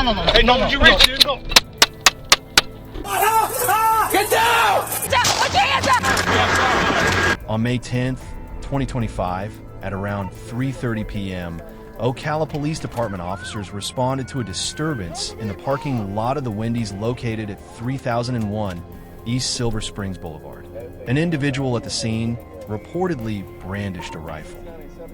no. Hey, no, you reach it. No. Get down! Put your hands up! On May 10th, 2025, at around 3:30 p.m., Ocala Police Department officers responded to a disturbance in the parking lot of the Wendy's located at 3001 East Silver Springs Boulevard. An individual at the scene reportedly brandished a rifle.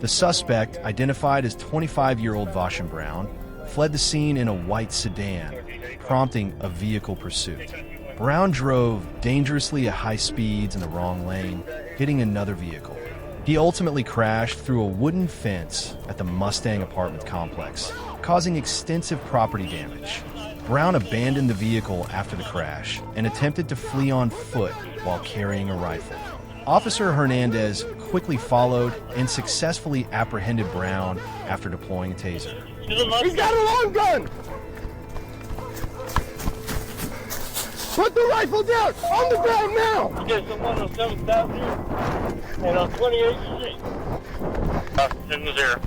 The suspect, identified as 25-year-old Vashan Brown, fled the scene in a white sedan, prompting a vehicle pursuit. Brown drove dangerously at high speeds in the wrong lane, hitting another vehicle. He ultimately crashed through a wooden fence at the Mustang apartment complex, causing extensive property damage. Brown abandoned the vehicle after the crash and attempted to flee on foot while carrying a rifle. Officer Hernandez quickly followed and successfully apprehended Brown after deploying a taser. He's got a long gun! Put the rifle down! On the ground now! You get someone on 7th Avenue and on 28th Street. In the zero.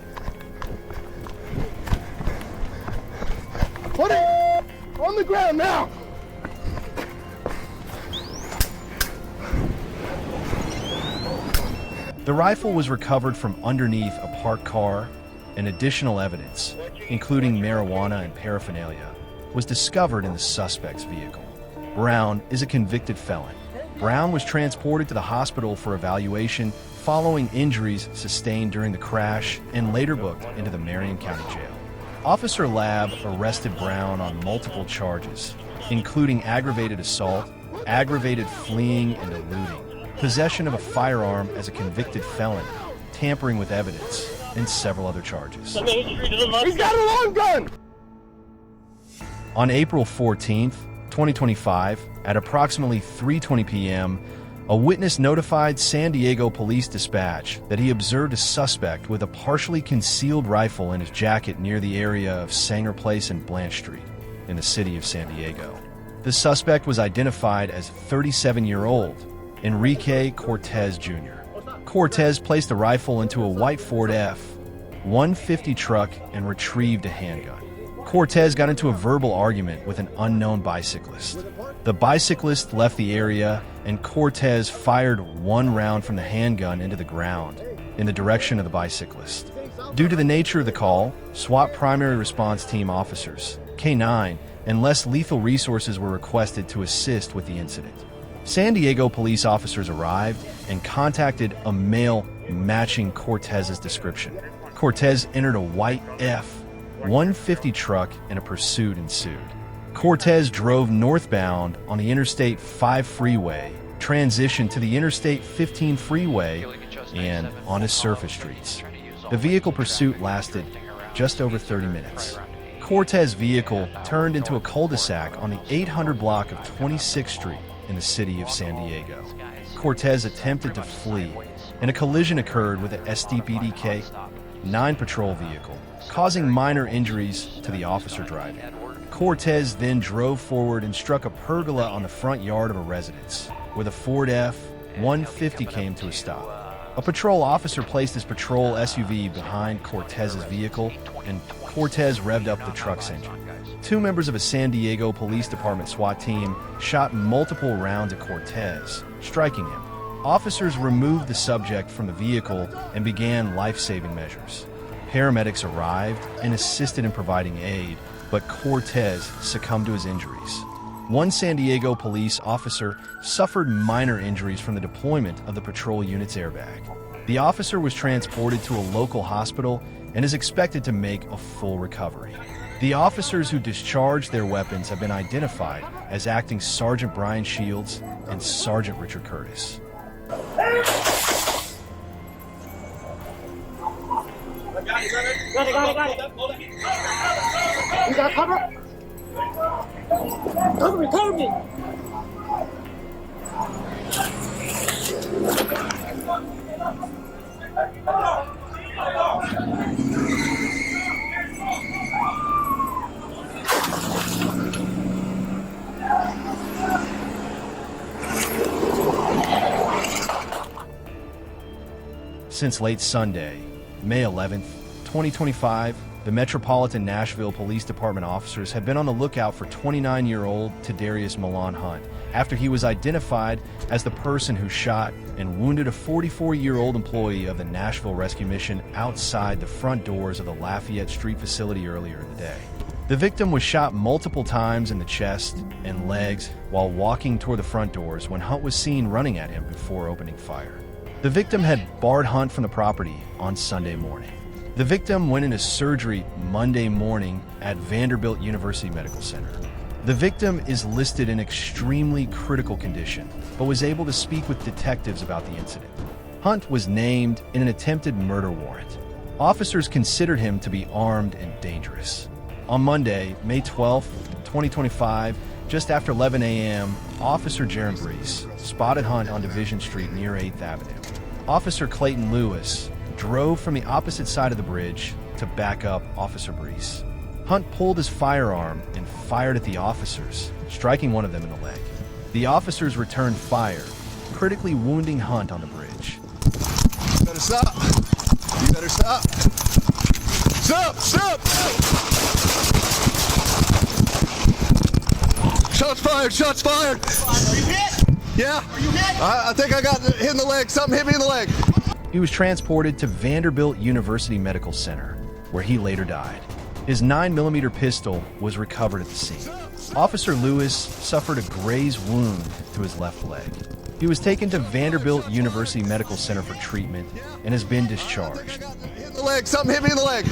Put it on the ground now! The rifle was recovered from underneath a parked car, and additional evidence, including marijuana and paraphernalia, was discovered in the suspect's vehicle. Brown is a convicted felon. Brown was transported to the hospital for evaluation following injuries sustained during the crash and later booked into the Marion County Jail. Officer Lab arrested Brown on multiple charges, including aggravated assault, aggravated fleeing and eluding, possession of a firearm as a convicted felon, tampering with evidence, and several other charges. He's got a long gun! On April 14th, 2025, at approximately 3:20 p.m., a witness notified San Diego Police Dispatch that he observed a suspect with a partially concealed rifle in his jacket near the area of Sanger Place and Blanche Street in the city of San Diego. The suspect was identified as 37-year-old Enrique Cortez Jr. Cortez placed the rifle into a white Ford F-150 truck and retrieved a handgun. Cortez got into a verbal argument with an unknown bicyclist. The bicyclist left the area, and Cortez fired one round from the handgun into the ground in the direction of the bicyclist. Due to the nature of the call, SWAT primary response team officers, K-9, and less lethal resources were requested to assist with the incident. San Diego police officers arrived and contacted a male matching Cortez's description. Cortez entered a white F-150 truck and a pursuit ensued. Cortez drove northbound on the Interstate 5 freeway, transitioned to the Interstate 15 freeway, and on his surface streets. The vehicle pursuit lasted just over 30 minutes. Cortez's vehicle turned into a cul-de-sac on the 800 block of 26th Street in the city of San Diego. Cortez attempted to flee, and a collision occurred with an SDPD K-9 patrol vehicle, causing minor injuries to the officer driving. Cortez then drove forward and struck a pergola on the front yard of a residence, where the Ford F-150 came to a stop. A patrol officer placed his patrol SUV behind Cortez's vehicle, and Cortez revved up the truck's engine. Two members of a San Diego Police Department SWAT team shot multiple rounds at Cortez, striking him. Officers removed the subject from the vehicle and began life-saving measures. Paramedics arrived and assisted in providing aid, but Cortez succumbed to his injuries. One San Diego police officer suffered minor injuries from the deployment of the patrol unit's airbag. The officer was transported to a local hospital and is expected to make a full recovery. The officers who discharged their weapons have been identified as Acting Sergeant Brian Shields and Sergeant Richard Curtis. Got it. You got cover? Cover me. Since late Sunday, May 11th, 2025, the Metropolitan Nashville Police Department officers had been on the lookout for 29-year-old Tadarius Milan Hunt after he was identified as the person who shot and wounded a 44-year-old employee of the Nashville Rescue Mission outside the front doors of the Lafayette Street facility earlier in the day. The victim was shot multiple times in the chest and legs while walking toward the front doors when Hunt was seen running at him before opening fire. The victim had barred Hunt from the property on Sunday morning. The victim went into surgery Monday morning at Vanderbilt University Medical Center. The victim is listed in extremely critical condition, but was able to speak with detectives about the incident. Hunt was named in an attempted murder warrant. Officers considered him to be armed and dangerous. On Monday, May 12, 2025, just after 11 a.m., Officer Jaron Brees spotted Hunt on Division Street near 8th Avenue. Officer Clayton Lewis drove from the opposite side of the bridge to back up Officer Brees. Hunt pulled his firearm and fired at the officers, striking one of them in the leg. The officers returned fire, critically wounding Hunt on the bridge. You better stop. You better stop. Stop! Stop! Shots fired! Shots fired! Are you hit? Yeah. Are you hit? I think I got hit in the leg. Something hit me in the leg. He was transported to Vanderbilt University Medical Center, where he later died. His 9mm pistol was recovered at the scene. Officer Lewis suffered a grazed wound to his left leg. He was taken to Vanderbilt University Medical Center for treatment and has been discharged. Hit in the leg. Something hit me in the leg.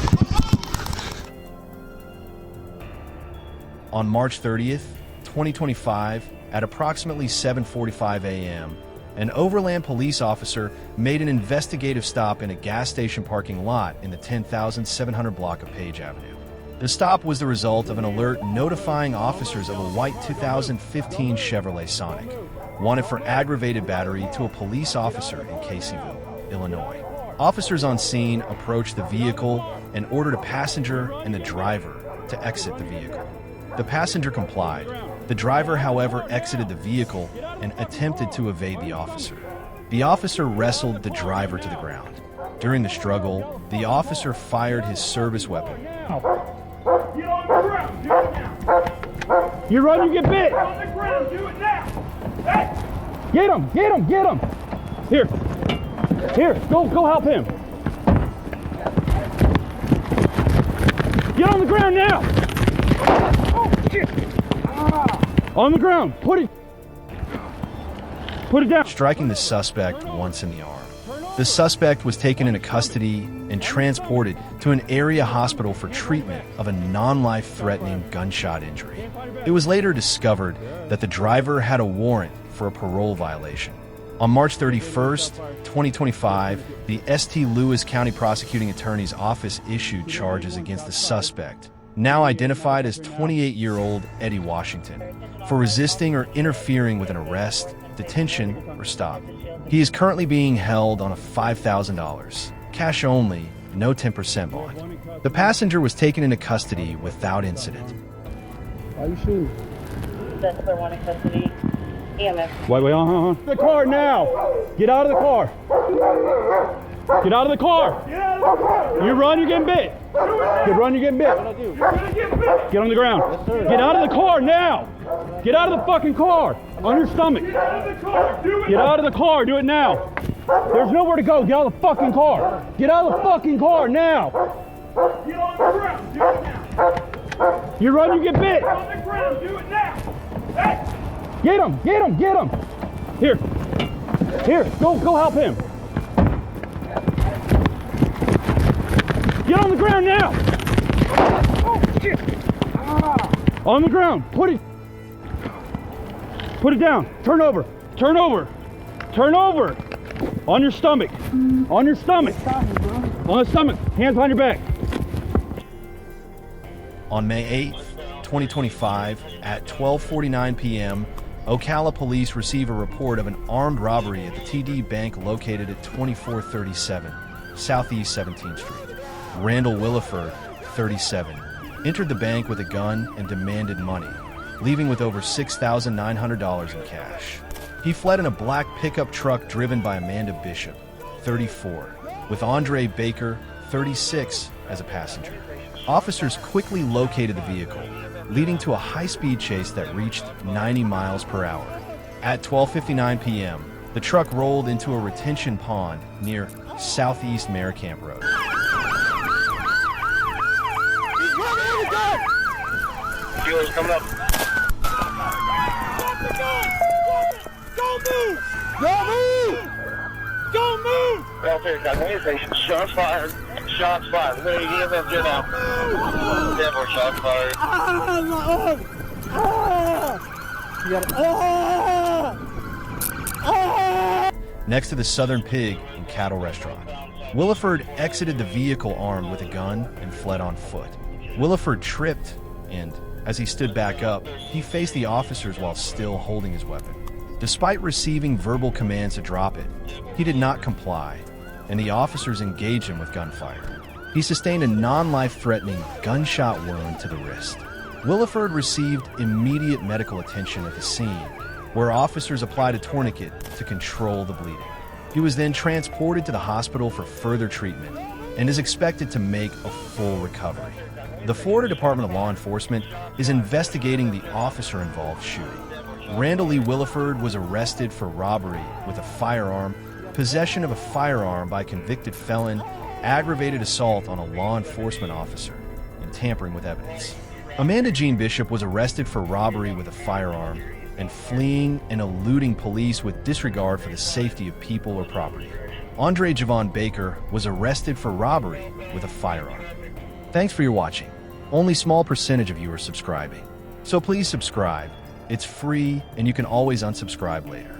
On March 30th, 2025, at approximately 7:45 a.m., an Overland police officer made an investigative stop in a gas station parking lot in the 10,700 block of Page Avenue. The stop was the result of an alert notifying officers of a white 2015 Chevrolet Sonic, wanted for aggravated battery to a police officer in Caseyville, Illinois. Officers on scene approached the vehicle and ordered a passenger and the driver to exit the vehicle. The passenger complied. The driver, however, exited the vehicle and attempted to evade the officer. The officer wrestled the driver to the ground. During the struggle, the officer fired his service weapon. Get on the ground, do it now. You run, you get bit. Get on the ground, do it now. Hey! Get him, get him, get him. Here, go help him. Get on the ground now. Oh, shit. On the ground, put it down. Striking the suspect once in the arm. The suspect was taken into custody and transported to an area hospital for treatment of a non-life-threatening gunshot injury. It was later discovered that the driver had a warrant for a parole violation. On March 31st, 2025, the St. Louis County Prosecuting Attorney's Office issued charges against the suspect, now identified as 28-year-old Eddie Washington, for resisting or interfering with an arrest, detention, or stop. He is currently being held on a $5,000, cash only, no 10% bond. The passenger was taken into custody without incident. Why are you shooting? That's the one in custody. EMS. Wait, The car now. Get out of the car. Get out of the car. Get out of the car. You run, you're getting bit. You run, you're getting bit. You're gonna get bit. Get on the ground. Get out of the car now. Get out of the fucking car. On your stomach. Get out of the car, do it. Get out of the car. Do it now. There's nowhere to go. Get out of the fucking car. Get out of the fucking car now. Get on the ground, do it now. You run, you get bit. Get on the ground, do it now. Hey! Get him. Here, go help him. Get on the ground now. Oh, shit. On the ground, put it down. Turn over. On your stomach. On the stomach. Hands behind your back. On May 8th, 2025, at 12:49 p.m., Ocala police receive a report of an armed robbery at the TD Bank located at 2437 Southeast 17th Street. Randall Williford, 37, entered the bank with a gun and demanded money, leaving with over $6,900 in cash. He fled in a black pickup truck driven by Amanda Bishop, 34, with Andre Baker, 36 as a passenger. Officers quickly located the vehicle, leading to a high-speed chase that reached 90 miles per hour. At 12:59 p.m., the truck rolled into a retention pond near Southeast Maricamp Road. He's running out of gun! Fuel's coming up. Drop the gun! Drop it! Don't move! Don't move! Don't move! Welfare station. Shots fired. Shots fired. We're going to EMF now. Denver, shots fired. Next to the Southern Pig and Cattle Restaurant, Williford exited the vehicle armed with a gun and fled on foot. Williford tripped, and as he stood back up, he faced the officers while still holding his weapon. Despite receiving verbal commands to drop it, he did not comply, and the officers engaged him with gunfire. He sustained a non-life-threatening gunshot wound to the wrist. Williford received immediate medical attention at the scene, where officers applied a tourniquet to control the bleeding. He was then transported to the hospital for further treatment and is expected to make a full recovery. The Florida Department of Law Enforcement is investigating the officer-involved shooting. Randall Lee Williford was arrested for robbery with a firearm, possession of a firearm by a convicted felon, aggravated assault on a law enforcement officer, and tampering with evidence. Amanda Jean Bishop was arrested for robbery with a firearm and fleeing and eluding police with disregard for the safety of people or property. Andre Javon Baker was arrested for robbery with a firearm. Thanks for your watching. Only small percentage of you are subscribing. So please subscribe. It's free and you can always unsubscribe later.